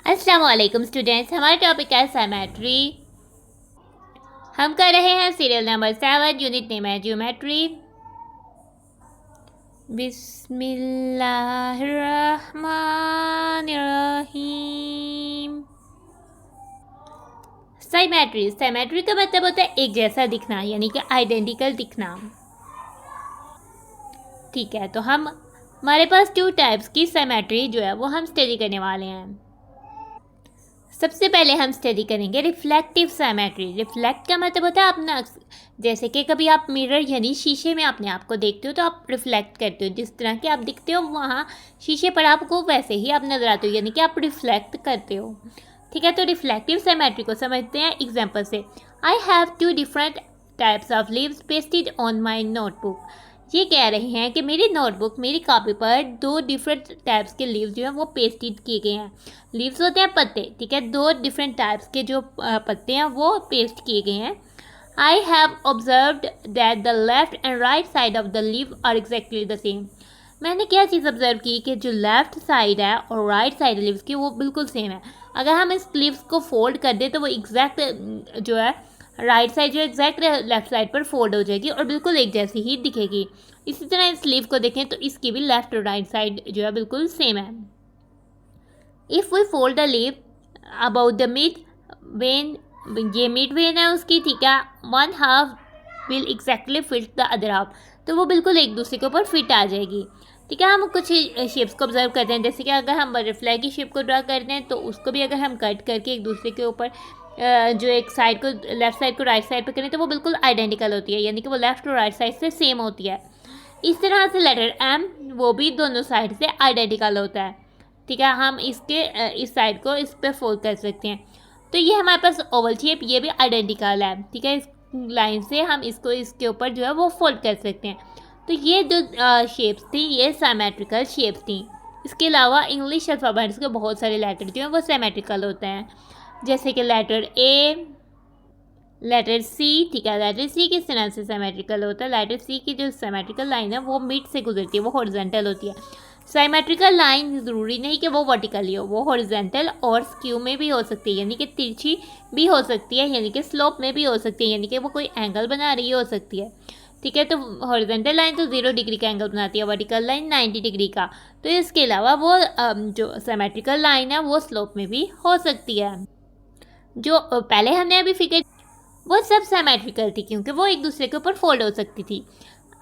अस्सलामुअलैकुम स्टूडेंट्स, हमारा टॉपिक है सिमेट्री। हम कर रहे हैं सीरियल नंबर 7, यूनिट नेम है ज्योमेट्री। बिस्मिल्लाहिर्रहमानिर्रहीम। सिमेट्री का मतलब होता है एक जैसा दिखना, यानी कि आइडेंटिकल दिखना। ठीक है, तो हमारे पास 2 टाइप्स की सिमेट्री जो है वो हम स्टडी करने वाले हैं। सबसे पहले हम स्टडी करेंगे रिफ्लेक्टिव सिमेट्री। रिफ्लेक्ट का मतलब होता है अपना, जैसे कि कभी आप मिरर यानी शीशे में अपने आप को देखते हो तो आप रिफ्लेक्ट करते हो, जिस तरह के आप दिखते हो वहाँ शीशे पर आपको वैसे ही आप नजर आते हो, यानी कि आप रिफ्लेक्ट करते हो। ठीक है, तो रिफ्लेक्टिव सिमेट्री को समझते हैं एग्जाम्पल से। I have 2 different types of leaves pasted on my notebook. ये कह रहे हैं कि मेरी नोटबुक, मेरी कॉपी पर 2 डिफरेंट टाइप्स के लीव्स जो हैं वो पेस्टेड किए गए हैं। लीव्स होते हैं पत्ते, ठीक है, 2 डिफरेंट टाइप्स के जो पत्ते हैं वो पेस्ट किए गए हैं। I have observed that the left and right side of the leaf are exactly the same. मैंने क्या चीज़ ऑब्जर्व की कि जो लेफ्ट साइड है और राइट साइड लीव्स की वो बिल्कुल सेम है। अगर हम इस लीव्स को फोल्ड कर दें तो वो एग्जैक्ट जो है राइट साइड जो एग्जैक्ट लेफ्ट साइड पर फोल्ड हो जाएगी और बिल्कुल एक जैसी ही दिखेगी। इसी तरह इस लीव को देखें तो इसकी भी लेफ्ट और राइट साइड जो है बिल्कुल सेम है। If we fold the leaf about the mid vein, ये मिड वेन है उसकी, ठीक है, 1 half will exactly fit the other half, तो वो बिल्कुल एक दूसरे के ऊपर फिट आ जाएगी। ठीक है, हम कुछ शेप्स को ऑब्जर्व करते हैं, जैसे कि अगर हम बटरफ्लाई की शेप को ड्रा करते हैं तो उसको भी अगर हम कट करके एक दूसरे के ऊपर जो एक साइड को लेफ्ट साइड को राइट साइड पर करें तो वो बिल्कुल आइडेंटिकल होती है, यानी कि वो लेफ्ट और राइट साइड से सेम होती है। इस तरह से लेटर एम वो भी दोनों साइड से आइडेंटिकल होता है। ठीक है, हम इसके इस साइड को इस पर फोल्ड कर सकते हैं, तो ये हमारे पास ओवल शेप, ये भी आइडेंटिकल है। ठीक है, इस लाइन से हम इसको इसके ऊपर जो है वो फोल्ड कर सकते हैं। तो ये जो शेप्स थी ये सिमेट्रिकल शेप्स थी। इसके अलावा इंग्लिश अल्फ़ाबेट्स के बहुत सारे लेटर जो हैं वो सिमेट्रिकल होते हैं, जैसे कि लेटर ए, लेटर सी। ठीक है, लेटर सी किस तरह से सिमेट्रिकल होता है? लेटर सी की जो सिमेट्रिकल लाइन है वो मिड से गुजरती है, वो हॉरिजॉन्टल होती है। सिमेट्रिकल लाइन ज़रूरी नहीं कि वो वर्टिकली हो, वो हॉरिजॉन्टल और स्क्यू में भी हो सकती है, यानी कि तिरछी भी हो सकती है, यानी कि स्लोप में भी हो सकती है, यानी कि वो कोई एंगल बना रही हो सकती है। ठीक है, तो हॉरिजॉन्टल लाइन तो 0 डिग्री का एंगल बनाती है, वर्टिकल लाइन 90 डिग्री का। तो इसके अलावा वो जो सिमेट्रिकल लाइन है वो स्लोप में भी हो सकती है। जो पहले हमने अभी फिगर, वो सब सिमेट्रिकल थी क्योंकि वो एक दूसरे के ऊपर फोल्ड हो सकती थी।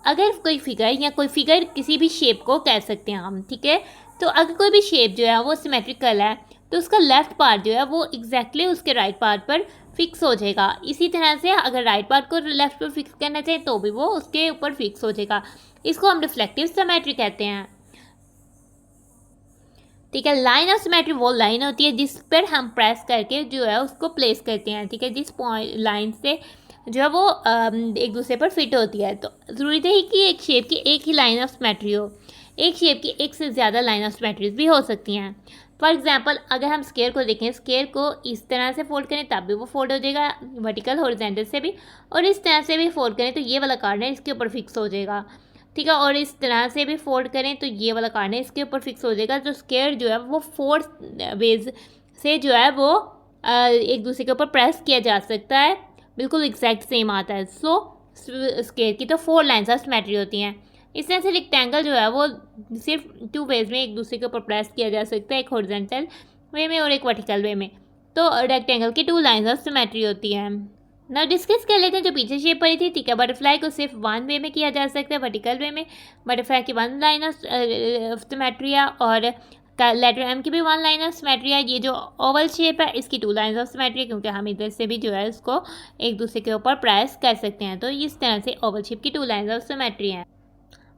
अगर कोई फिगर किसी भी शेप को कह सकते हैं हम, ठीक है, तो अगर कोई भी शेप जो है वो सिमेट्रिकल है तो उसका लेफ्ट पार्ट जो है वो एग्जैक्टली उसके राइट पार्ट पर फिक्स हो जाएगा। इसी तरह से अगर राइट पार्ट को लेफ्ट पर फिक्स करना चाहे तो भी वो उसके ऊपर फिक्स हो जाएगा। इसको हम रिफ्लेक्टिव सिमेट्री कहते हैं। ठीक है, लाइन ऑफ सिमेट्री वो लाइन होती है जिस पर हम प्रेस करके जो है उसको प्लेस करते हैं। ठीक है, जिस पॉइंट लाइन से जो है वो एक दूसरे पर फिट होती है। तो ज़रूरी है कि एक शेप की एक ही लाइन ऑफ सिमेट्री हो, एक शेप की एक से ज़्यादा लाइन ऑफ सिमेट्रीज भी हो सकती हैं। फॉर एग्जांपल अगर हम स्केयर को देखें, स्केयर को इस तरह से फोल्ड करें तब भी वो फोल्ड हो जाएगा, वर्टिकल हॉरिजॉन्टल से भी, और इस तरह से भी फोल्ड करें तो ये वाला कॉर्नर इसके ऊपर फिक्स हो जाएगा। ठीक है, और इस तरह से भी फोल्ड करें तो ये वाला कॉर्नर इसके ऊपर फिक्स हो जाएगा। तो स्केयर जो है वो 4 वेज से जो है वो एक दूसरे के ऊपर प्रेस किया जा सकता है, बिल्कुल एग्जैक्ट सेम आता है। सो स्केयर की तो 4 लाइन्स ऑफ सिमेट्री होती हैं। इस तरह से रेक्टेंगल जो है वो सिर्फ 2 वेज में एक दूसरे के ऊपर प्रेस किया जा सकता है, एक हॉरिजॉन्टल वे में और एक वर्टिकल वे में। तो रेक्टेंगल की 2 लाइन्स ऑफ सिमेट्री होती हैं। ना डिस्कस कर लेते हैं जो पीछे शेप पड़ी थी। ठीक है, बटरफ्लाई को सिर्फ 1 वे में किया जा सकता है, वर्टिकल वे में। बटरफ्लाई की 1 लाइन ऑफ सिमेट्री है और लेटर एम की भी 1 लाइन ऑफ सिमेट्री है। ये जो ओवल शेप है इसकी 2 लाइन्स ऑफ सिमेट्री है, क्योंकि हम इधर से भी जो है इसको एक दूसरे के ऊपर प्रेस कर सकते हैं। तो इस तरह से ओवल शेप की 2 लाइन्स ऑफ सिमेट्री हैं।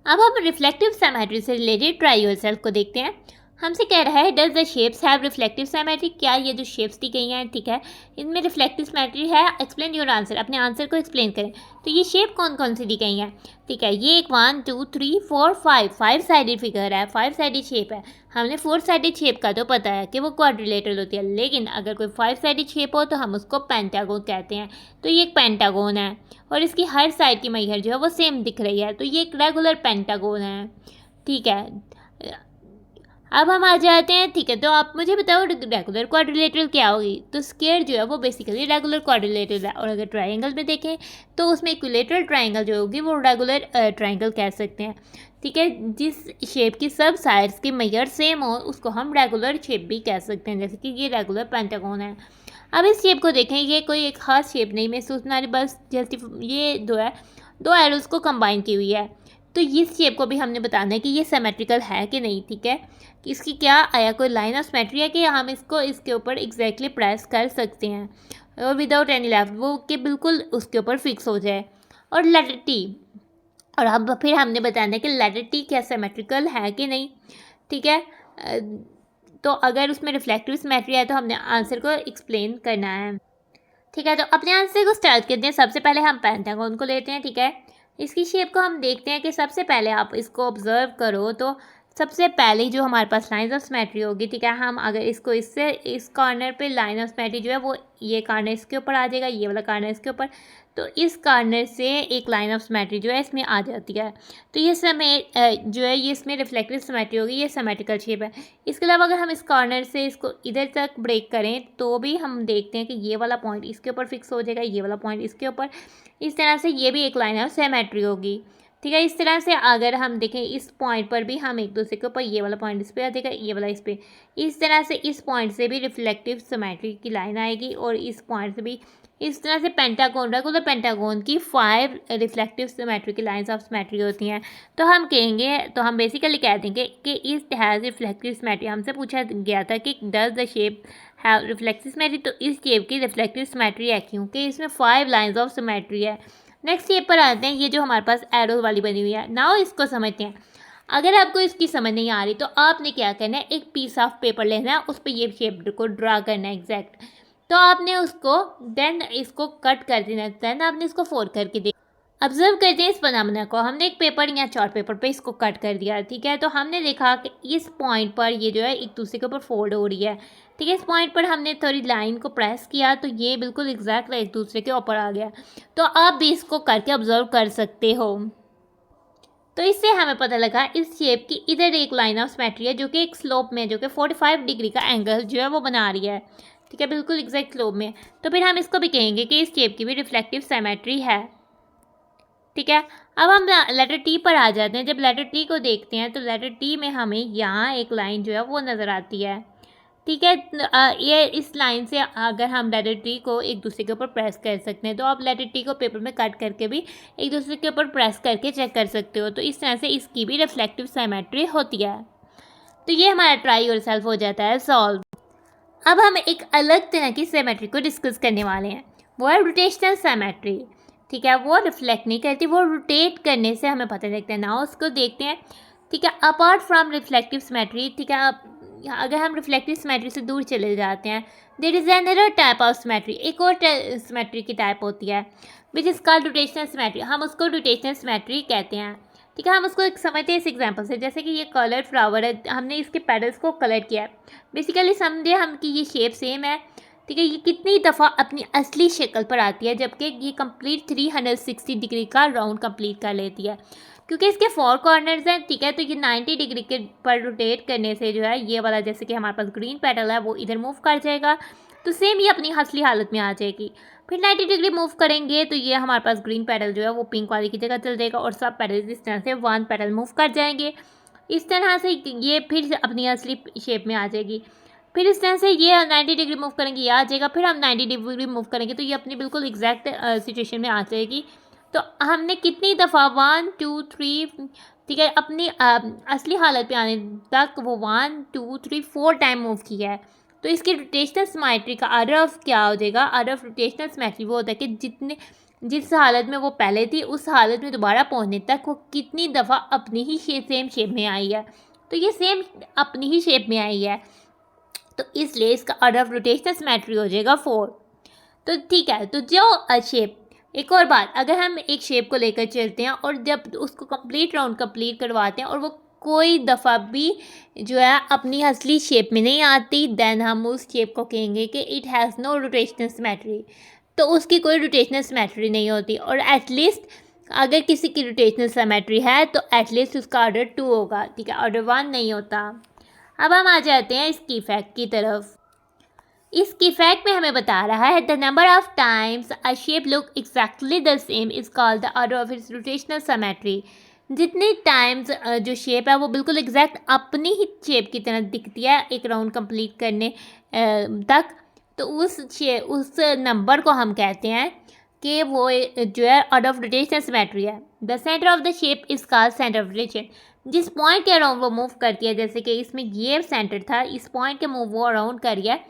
अब हम रिफ्लेक्टिव सिमेट्री से रिलेटेड ट्राई योरसेल्फ को देखते हैं। हमसे कह रहा है does the shapes have reflective symmetry, क्या ये जो शेप्स दी गई हैं, ठीक है, इनमें रिफ्लेक्टिव सिमेट्री है? एक्सप्लेन योर आंसर, अपने आंसर को एक्सप्लेन करें। तो ये शेप कौन कौन सी दी गई हैं? ठीक है, ये एक 1 2 3 4 5 साइडेड फिगर है, 5 साइडेड शेप है। हमने 4 साइडेड शेप का तो पता है कि वो क्वाड्रिलेटरल होती है, लेकिन अगर कोई 5 साइडेड शेप हो तो हम उसको पेंटागोन कहते हैं। तो ये एक पेंटागोन है और इसकी हर साइड की मैयर जो है वो सेम दिख रही है, तो ये एक रेगुलर पेंटागोन है। ठीक है, अब हम आ जाते हैं, ठीक है, तो आप मुझे बताओ रेगुलर क्वाड्रिलेटरल क्या होगी। तो स्क्वायर जो है वो बेसिकली रेगुलर क्वाड्रिलेटरल है, और अगर ट्राइंगल में देखें तो उसमें इक्विलेटरल ट्राइंगल जो होगी वो रेगुलर ट्राइंगल कह सकते हैं, ठीक है। जिस शेप की सब साइड्स की मेजर सेम हो उसको हम रेगुलर शेप भी कह सकते हैं, जैसे कि ये रेगुलर पेंटागन है। अब इस शेप को देखें, ये कोई एक खास शेप नहीं महसूस ना रही, बस जैसे ये दो है, दो एरोज को कंबाइन की हुई है। तो इस शेप को भी हमने बताना है कि ये सिमेट्रिकल है कि नहीं, ठीक है, कि इसकी क्या आया कोई लाइन ऑफ सिमेट्री है कि हम इसको इसके ऊपर एग्जैक्टली प्रेस कर सकते हैं और विदाउट एनी लेफ्ट वो कि बिल्कुल उसके ऊपर फिक्स हो जाए। और लेटर टी, और अब फिर हमने बताना है कि लेटर टी क्या सिमेट्रिकल है कि नहीं, ठीक है। तो अगर उसमें रिफ्लेक्टिव सिमेट्री है तो हमने आंसर को एक्सप्लेन करना है, ठीक है। तो अपने आंसर को स्टार्ट करते हैं। सबसे पहले हम पेंटागन को लेते हैं, ठीक है। इसकी शेप को हम देखते हैं कि सबसे पहले आप इसको ऑब्जर्व करो तो सबसे पहले जो हमारे पास लाइंस ऑफ सिमेट्री होगी, ठीक है, हम अगर इसको इससे इस कॉर्नर पे लाइन ऑफ सिमेट्री जो है वो ये कॉर्नर इसके ऊपर आ जाएगा, ये वाला कॉर्नर इसके ऊपर, तो इस कॉर्नर से एक लाइन ऑफ सिमेट्री जो है इसमें आ जाती है। तो ये समय जो है ये इसमें रिफ्लेक्टिव सिमेट्री होगी, ये सिमेट्रिकल शेप है। इसके अलावा अगर हम इस कॉर्नर से इसको इधर तक ब्रेक करें तो भी हम देखते हैं कि ये वाला पॉइंट इसके ऊपर फिक्स हो जाएगा, ये वाला पॉइंट इसके ऊपर, इस तरह से ये भी एक लाइन ऑफ सिमेट्री होगी, ठीक है। इस तरह से अगर हम देखें इस पॉइंट पर भी हम एक दूसरे के ऊपर, ये वाला पॉइंट इस पर आ जाएगा, ये वाला इस पर, इस तरह से इस पॉइंट से भी रिफ्लेक्टिव सिमेट्री की लाइन आएगी, और इस पॉइंट से भी इस तरह से पेंटागन, रेगुलर पेंटागन की 5 रिफ्लेक्टिव सिमेट्री की लाइंस ऑफ सिमेट्री होती हैं। तो हम कहेंगे, तो हम बेसिकली कह देंगे कि इस हैज़ रिफ्लेक्टिव सिमेट्री। हमसे पूछा गया था कि does the shape have reflective symmetry, तो इस शेप की रिफ्लेक्टिव सिमेट्री है क्योंकि इसमें 5 लाइंस ऑफ सिमेट्री है। नेक्स्ट शेप पर आते हैं, ये जो हमारे पास एरो वाली बनी हुई है। नाउ इसको समझते हैं। अगर आपको इसकी समझ नहीं आ रही तो आपने क्या करना है, एक पीस ऑफ पेपर लेना है, उस पर ये शेप को ड्रा करना है एग्जैक्ट। तो आपने उसको देन इसको कट कर देना, देन आपने इसको फोल्ड करके दे ऑब्जर्व करते हैं इस फिनोमेना को। हमने एक पेपर या चार्ट पेपर पे इसको कट कर दिया, ठीक है। तो हमने देखा कि इस पॉइंट पर ये जो है एक दूसरे के ऊपर फोल्ड हो रही है, ठीक है। इस पॉइंट पर हमने थोड़ी लाइन को प्रेस किया तो ये बिल्कुल एग्जैक्ट एक दूसरे के ऊपर आ गया। तो आप भी इसको करके ऑब्जर्व कर सकते हो। तो इससे हमें पता लगा इस शेप की इधर एक लाइन ऑफ सिमेट्री है जो कि एक स्लोप में, जो कि 45 डिग्री का एंगल जो है वो बना रही है, ठीक है, बिल्कुल एग्जैक्ट स्लोप में। तो फिर हम इसको भी कहेंगे कि इस शेप की भी रिफ्लेक्टिव सिमेट्री है, ठीक है। अब हम लेटर टी पर आ जाते हैं। जब लेटर टी को देखते हैं तो लेटर टी में हमें यहाँ एक लाइन जो है वो नज़र आती है, ठीक है। ये इस लाइन से अगर हम लेटर टी को एक दूसरे के ऊपर प्रेस कर सकते हैं, तो आप लेटर टी को पेपर में कट करके भी एक दूसरे के ऊपर प्रेस करके चेक कर सकते हो। तो इस तरह से इसकी भी रिफ्लेक्टिव सिमेट्री होती है। तो ये हमारा ट्राई योरसेल्फ हो जाता है सॉल्व। अब हम एक अलग तरह की सिमेट्री को डिस्कस करने वाले हैं, वो है रोटेशनल सिमेट्री, ठीक है। वो रिफ्लेक्ट नहीं करती, वो रोटेट करने से हमें पता लगता है। ना उसको देखते हैं, ठीक है। अपार्ट फ्रॉम रिफ्लेक्टिव सिमेट्री, ठीक है, अगर हम रिफ्लेक्टिव सिमेट्री से दूर चले जाते हैं, there is another type of symmetry, एक और सिमेट्री की टाइप होती है which is called rotational symmetry. हम उसको रोटेशनल सिमेट्री कहते हैं, ठीक है। हम उसको एक समझते हैं इस एग्जांपल से, जैसे कि ये कलर्ड फ्लावर है, हमने इसके पेटल्स को कलर किया है। बेसिकली समझे हम कि ये शेप सेम है, ठीक है। ये कितनी दफ़ा अपनी असली शक्ल पर आती है, जबकि ये कंप्लीट 360 डिग्री का राउंड कंप्लीट कर लेती है, क्योंकि इसके 4 कॉर्नर्स हैं, ठीक है। तो ये 90 डिग्री के पर रोटेट करने से जो है ये वाला, जैसे कि हमारे पास ग्रीन पेटल है, वो इधर मूव कर जाएगा, तो सेम ये अपनी असली हालत में आ जाएगी। फिर 90 डिग्री मूव करेंगे तो ये हमारे पास ग्रीन पेटल जो है वो पिंक वाली की जगह चल जाएगा, और सब पेटल इस तरह से 1 पेटल मूव कर जाएंगे। इस तरह से ये फिर अपनी असली शेप में आ जाएगी। फिर इस तरह से ये 90 डिग्री मूव करेंगे, ये आ जाएगा। फिर हम 90 डिग्री मूव करेंगे तो ये अपनी बिल्कुल एग्जैक्ट सिचुएशन में आ जाएगी। तो हमने कितनी दफ़ा 1 2 3, ठीक है, अपनी असली हालत पे आने तक वो 1 2 3 4 टाइम मूव किया है। तो इसकी रोटेशनल सिमेट्री का ऑर्डर ऑफ क्या हो जाएगा, ऑर्डर ऑफ रोटेशनल सिमेट्री वो होता है कि जिस हालत में वो पहले थी उस हालत में दोबारा पहुंचने तक वो कितनी दफ़ा अपनी ही सेम शेप में आई है। तो ये सेम अपनी ही शेप में आई है, तो इसलिए इसका ऑर्डर ऑफ रोटेशनल सिमेट्री हो जाएगा 4। तो ठीक है, तो जो शेप, एक और बात, अगर हम एक शेप को लेकर चलते हैं और जब उसको कंप्लीट राउंड कंप्लीट करवाते हैं और वो कोई दफ़ा भी जो है अपनी असली शेप में नहीं आती, देन हम उस शेप को कहेंगे कि it has no rotational symmetry. तो उसकी कोई रोटेशनल सिमेट्री नहीं होती, और एटलीस्ट अगर किसी की रोटेशनल सिमेट्री है तो एटलीस्ट उसका ऑर्डर 2 होगा, ठीक है, ऑर्डर 1 नहीं होता। अब हम आ जाते हैं इसकी इफेक्ट की तरफ। इसकी इफेक्ट में हमें बता रहा है the number of times a shape look exactly the same is called the order of its rotational symmetry. जितने टाइम्स जो शेप है वो बिल्कुल एग्जैक्ट अपनी ही शेप की तरह दिखती है एक राउंड कंप्लीट करने तक, तो उस नंबर को हम कहते हैं कि वो जो है ऑर्डर ऑफ रोटेशनल सिमेट्री है। The center of the shape is called centre of rotation. जिस पॉइंट के अराउंड वो मूव करती है, जैसे कि इसमें ये सेंटर था, इस पॉइंट के मूव वो अराउंड करी है,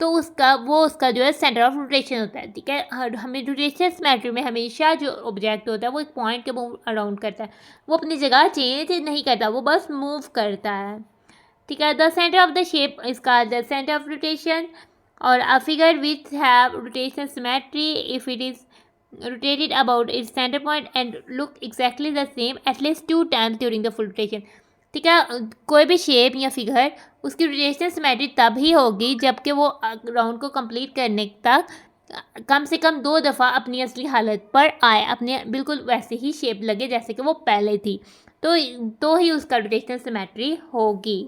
तो उसका जो है सेंटर ऑफ रोटेशन होता है। ठीक है, हमें रोटेशनल सिमेट्री में हमेशा जो ऑब्जेक्ट होता है वो एक पॉइंट के मूव अराउंड करता है, वो अपनी जगह चेंज नहीं करता, वो बस मूव करता है। ठीक है, the center of the shape is called the center of rotation और a figure which have rotational symmetry if it is rotated about its center point and look exactly the same at least 2 times during the full rotation। ठीक है, कोई भी shape या figure उसकी rotational symmetry तब ही होगी जबकि वो राउंड को कंप्लीट करने तक कम से कम 2 दफ़ा अपनी असली हालत पर आए, अपने बिल्कुल वैसे ही शेप लगे जैसे कि वो पहले थी, तो ही उसका रोटेशनल सिमेट्री होगी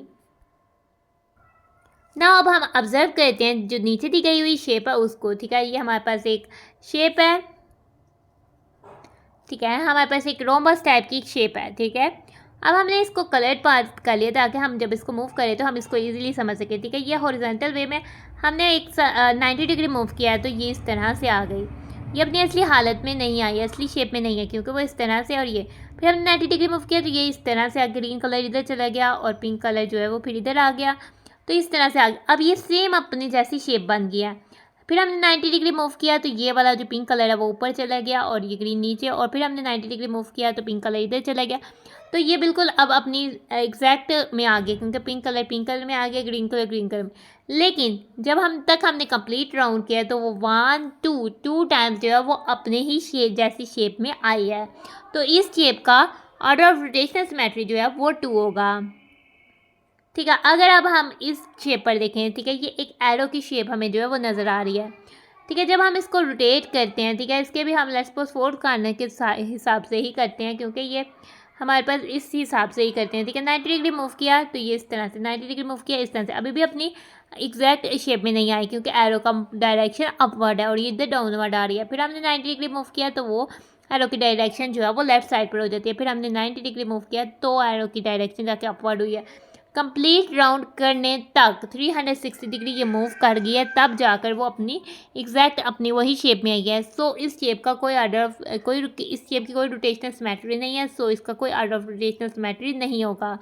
ना। अब हम ऑब्जर्व करते हैं जो नीचे दी गई हुई शेप है उसको। ठीक है, ये हमारे पास एक शेप है। ठीक है, हमारे पास एक रोम्बस टाइप की शेप है। ठीक है, अब हमने इसको कलर्ड पार्ट कर लिया ताकि हम जब इसको मूव करें तो हम इसको इजीली समझ सकें। ठीक है, ये हॉरिजॉन्टल वे में हमने एक 90 डिग्री मूव किया है तो ये इस तरह से आ गई, ये अपनी असली हालत में नहीं आई, असली शेप में नहीं है क्योंकि वो इस तरह से, और ये फिर हमने 90 डिग्री मूव किया तो ये इस तरह से ग्रीन कलर इधर चला गया और पिंक कलर जो है वो फिर इधर आ गया, तो इस तरह से आ गया। अब ये सेम अपनी जैसी शेप बन गया। फिर हमने 90 डिग्री मूव किया तो ये वाला जो पिंक कलर है वो ऊपर चला गया और ये ग्रीन नीचे, और फिर हमने 90 डिग्री मूव किया तो पिंक कलर इधर चला गया, तो ये बिल्कुल अब अपनी एग्जैक्ट में आ गया क्योंकि पिंक कलर में आ गया, ग्रीन कलर में। लेकिन जब हमने कंप्लीट राउंड किया तो वो 1 2 टाइम्स जो है वो अपने ही शेप जैसी शेप में आई है, तो इस शेप का ऑर्डर ऑफ रोटेशनल सिमेट्री जो है वो 2 होगा। ठीक है, अगर अब हम इस शेप पर देखें, ठीक है, ये एक एरो की शेप हमें जो है वो नज़र आ रही है। ठीक है, जब हम इसको रोटेट करते हैं, ठीक है, इसके भी हम लेट्स सपोज 4 कॉर्नर के हिसाब से ही करते हैं क्योंकि ये हमारे पास इस हिसाब से ही करते हैं। ठीक है, 90 डिग्री मूव किया तो ये इस तरह से, 90 डिग्री मूव किया इस तरह से, अभी भी अपनी एग्जैक्ट शेप में नहीं आई क्योंकि एरो का डायरेक्शन अपवर्ड है और ये इधर डाउनवर्ड आ रही है। फिर हमने 90 डिग्री मूव किया तो वो एरो की डायरेक्शन जो है वो लेफ्ट साइड पर हो जाती है। फिर हमने 90 डिग्री मूव किया तो एरो की डायरेक्शन जाके अपवर्ड हुई है। कंप्लीट राउंड करने तक 360 डिग्री ये मूव कर गई है, तब जाकर वो अपनी एग्जैक्ट अपनी वही शेप में आई है। सो इस शेप का कोई इस शेप की कोई रोटेशनल सिमेट्री नहीं है, सो इसका कोई ऑर्डर ऑफ रोटेशनल सिमेट्री नहीं होगा।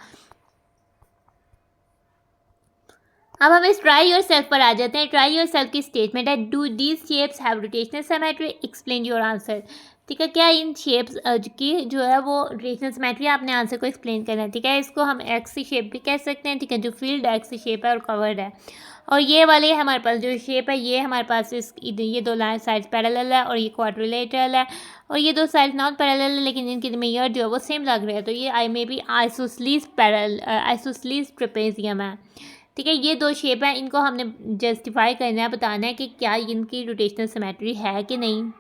अब हम इस ट्राई योर सेल्फ पर आ जाते हैं। ट्राई योर सेल्फ की स्टेटमेंट है do these shapes have rotational symmetry, explain your answer. ठीक है, क्या इन शेप्स की जो है वो रोटेशनल सिमेट्री, आपने आंसर को एक्सप्लेन करना है। ठीक है, इसको हम एक्स शेप भी कह सकते हैं। ठीक है, जो फील्ड एक्स शेप है और कवर्ड है, और ये वाले हमारे पास जो शेप है ये हमारे पास ये 2 लाइन साइड्स पैरेलल है और ये क्वाड्रिलेटरल है, और ये 2 साइड्स नॉट पैरेलल है लेकिन इनके मेयर जो है वो सेम लग रहे हैं, तो ये आई मे बी आइसोसलीस ट्रेपेजियम है। ठीक है, ये 2 शेप हैं, इनको हमने जस्टिफाई करना है, बताना है कि क्या इनकी रोटेशनल सिमेट्री है कि नहीं।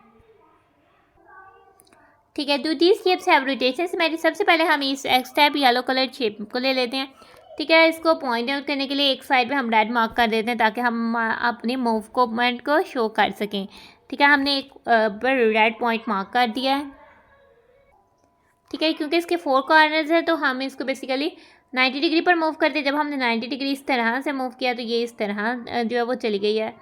ठीक है, do these shapes have rotational symmetry. सबसे पहले हम इस x type yellow colour shape को ले लेते हैं। ठीक है, इसको पॉइंट आउट करने के लिए एक साइड पे हम रेड मार्क कर देते हैं ताकि हम अपने मूवमेंट को शो कर सकें। ठीक है, हमने एक पर रेड पॉइंट मार्क कर दिया है। ठीक है, क्योंकि इसके 4 कॉर्नर्स है तो हम इसको बेसिकली 90 डिग्री पर मूव करते हैं। जब हमने 90 डिग्री इस तरह से मूव किया तो ये इस तरह जो है वो चली गई है।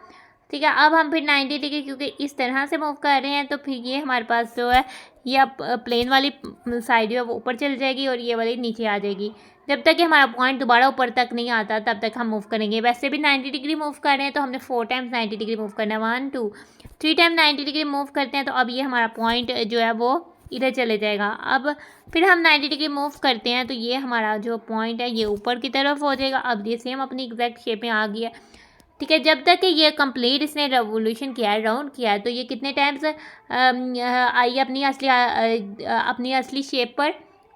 ठीक है, अब हम फिर 90 डिग्री क्योंकि इस तरह से मूव कर रहे हैं तो फिर ये हमारे पास जो है ये अब प्लेन वाली साइड जो है वो ऊपर चल जाएगी और ये वाली नीचे आ जाएगी। जब तक कि हमारा पॉइंट दोबारा ऊपर तक नहीं आता तब तक हम मूव करेंगे। वैसे भी 90 डिग्री मूव कर रहे हैं तो हमने 4 टाइम्स 90 डिग्री मूव करना है, 1 2 3 टाइम 90 डिग्री मूव करते हैं तो अब ये हमारा पॉइंट जो है वो इधर चले जाएगा। अब फिर हम 90 डिग्री मूव करते हैं तो ये हमारा जो पॉइंट है ये ऊपर की तरफ हो जाएगा। अब ये सेम अपनी एग्जैक्ट शेप में आ गया। ठीक है, जब तक कि ये कंप्लीट इसने रेवोल्यूशन किया है, राउंड किया है, तो ये कितने टाइम्स आई अपनी असली शेप पर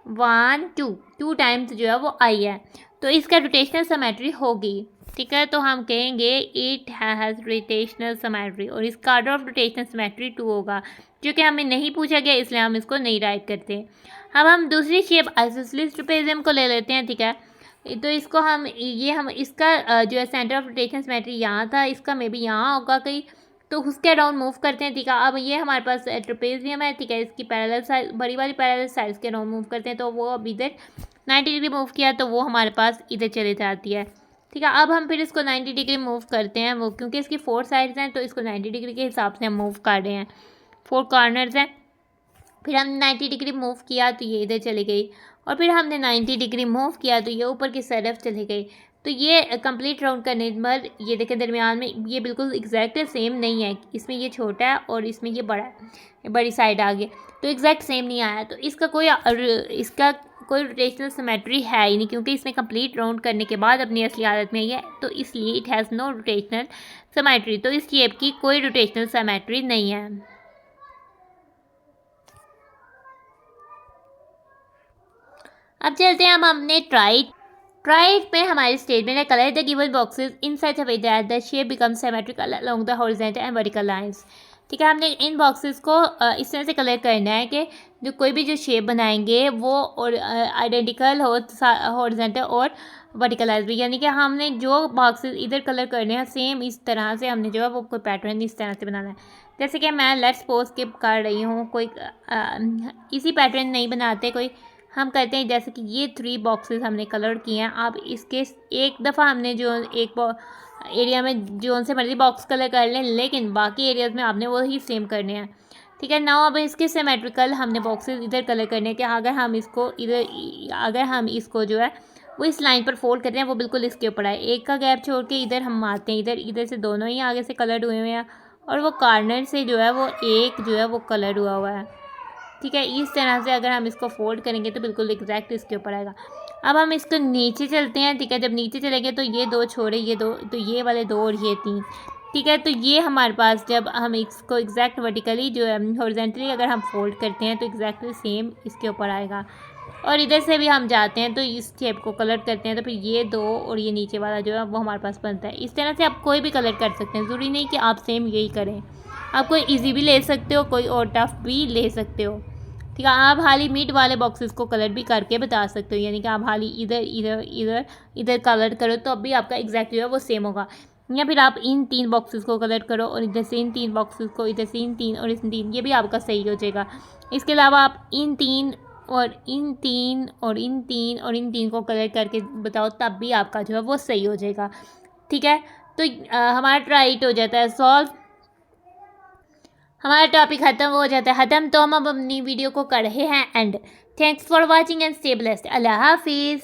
1 2 टाइम्स जो है वो आई है, तो इसका रोटेशनल सिमेट्री होगी। ठीक है, तो हम कहेंगे इट हैज़ रोटेशनल सिमेट्री और इसका ऑर्डर ऑफ रोटेशनल सिमेट्री 2 होगा, जो कि हमें नहीं पूछा गया इसलिए हम इसको नहीं राइट करते। अब हम दूसरी शेप आइसोसलीस ट्रेपेजियम को ले लेते हैं। ठीक है, तो इसको हम इसका जो है सेंटर ऑफ रोटेशन सिमेट्री यहाँ था, इसका मे बी यहाँ होगा कहीं, तो उसके अराउंड मूव करते हैं, ठीक है। अब ये हमारे पास ट्रेपेजियम है, ठीक है, इसकी पैरेलल साइड, बड़ी वाली पैरेलल साइड्स के अराउंड मूव करते हैं, तो वो अब इधर 90 डिग्री मूव किया तो वो हमारे पास इधर चली जाती है, ठीक है। अब हम फिर इसको 90 डिग्री मूव करते हैं, वो क्योंकि इसकी 4 साइड्स हैं तो इसको 90 डिग्री के हिसाब से हम मूव कर रहे हैं, 4 कॉर्नर्स हैं। फिर हम 90 डिग्री मूव किया तो ये इधर चली गई, और फिर हमने 90 डिग्री मूव किया तो ये ऊपर की तरफ चली गई। तो ये कंप्लीट राउंड करने पर ये देखें दरमियान में ये बिल्कुल एग्जैक्ट सेम नहीं है, इसमें ये छोटा है और इसमें ये बड़ा है, बड़ी साइड आ गई, तो एग्जैक्ट सेम नहीं आया। तो इसका कोई रोटेशनल सिमेट्री है ही नहीं, क्योंकि इसने कंप्लीट राउंड करने के बाद अपनी असली हालत में आई है, तो इसलिए it has no rotational symmetry. तो इस शेप की कोई रोटेशनल सिमेट्री नहीं है। अब चलते हैं हम अपने ट्राइड पे हमारे स्टेटमेंट है colour the given boxes in such a way that the shape become symmetrical along the horizontal and vertical lines, ठीक है। हमने इन बॉक्सेस को इस तरह से कलर करना है कि जो कोई भी जो शेप बनाएंगे वो और आइडेंटिकल हो हॉरिजॉन्टल और वर्टिकल लाइंस भी, यानी कि हमने जो बॉक्सेस इधर कलर करने हैं सेम इस तरह से हमने जो है वो कोई पैटर्न इस तरह से बनाना है। जैसे कि मैं लेट्स सपोज के कर रही हूँ, कोई इसी पैटर्न नहीं बनाते, कोई हम कहते हैं जैसे कि ये 3 बॉक्सेस हमने कलर किए हैं। अब इसके एक दफ़ा हमने जो एक एरिया में जो से मर्जी बॉक्स कलर कर लें, लेकिन बाकी एरियाज़ में आपने वो ही सेम करने हैं, ठीक है। नाउ अब इसके सिमेट्रिकल हमने बॉक्सेस इधर कलर करने हैं कि अगर हम इसको जो है वो इस लाइन पर फोल्ड करते हैं वो बिल्कुल इसके ऊपर आए, एक का गैप छोड़ के इधर हम मारते हैं, इधर से दोनों ही आगे से कलर्ड हुए हुए हैं, और वो कॉर्नर से जो है वो एक जो है वो कलर्ड हुआ है, ठीक है। इस तरह से अगर हम इसको फोल्ड करेंगे तो बिल्कुल एग्जैक्ट इसके ऊपर आएगा। अब हम इसको नीचे चलते हैं, ठीक है। जब नीचे चलेंगे तो ये 2 छोड़े, ये 2, तो ये वाले 2 और ये 3, ठीक है। तो ये हमारे पास जब हम इसको एग्जैक्ट वर्टिकली जो है हॉरिजॉन्टली अगर हम फोल्ड करते हैं तो एग्जैक्टली सेम इसके ऊपर आएगा। और इधर से भी हम जाते हैं तो इस शेप को कलर करते हैं, तो फिर ये 2 और ये नीचे वाला जो है वो हमारे पास बनता है। इस तरह से आप कोई भी कलर कर सकते हैं, ज़रूरी नहीं कि आप सेम यही करें, आप कोई ईजी भी ले सकते हो, कोई और टफ भी ले सकते हो, ठीक है। आप हाली मिड वाले बॉक्सेस को कलर भी करके बता सकते हो, यानी कि आप हाली इधर कलर करो तो अब भी आपका एग्जैक्ट जो है वो सेम होगा, या फिर आप इन 3 बॉक्सेस को कलर करो और इधर से इन 3 बॉक्सेस को, इधर से इन 3 और इस 3, ये भी आपका सही हो जाएगा। इसके अलावा आप इन 3 और इन 3 और इन 3 और इन 3 को कलर करके बताओ, तब भी आपका जो है वो सही हो जाएगा, ठीक है। तो हमारा ट्राइट हो जाता है सॉल्व, हमारा टॉपिक ख़त्म हो जाता है ख़त्म। तो हम अब अपनी वीडियो को कर रहे हैं and. Thanks for watching and stay blessed. अल्लाह हाफिज़।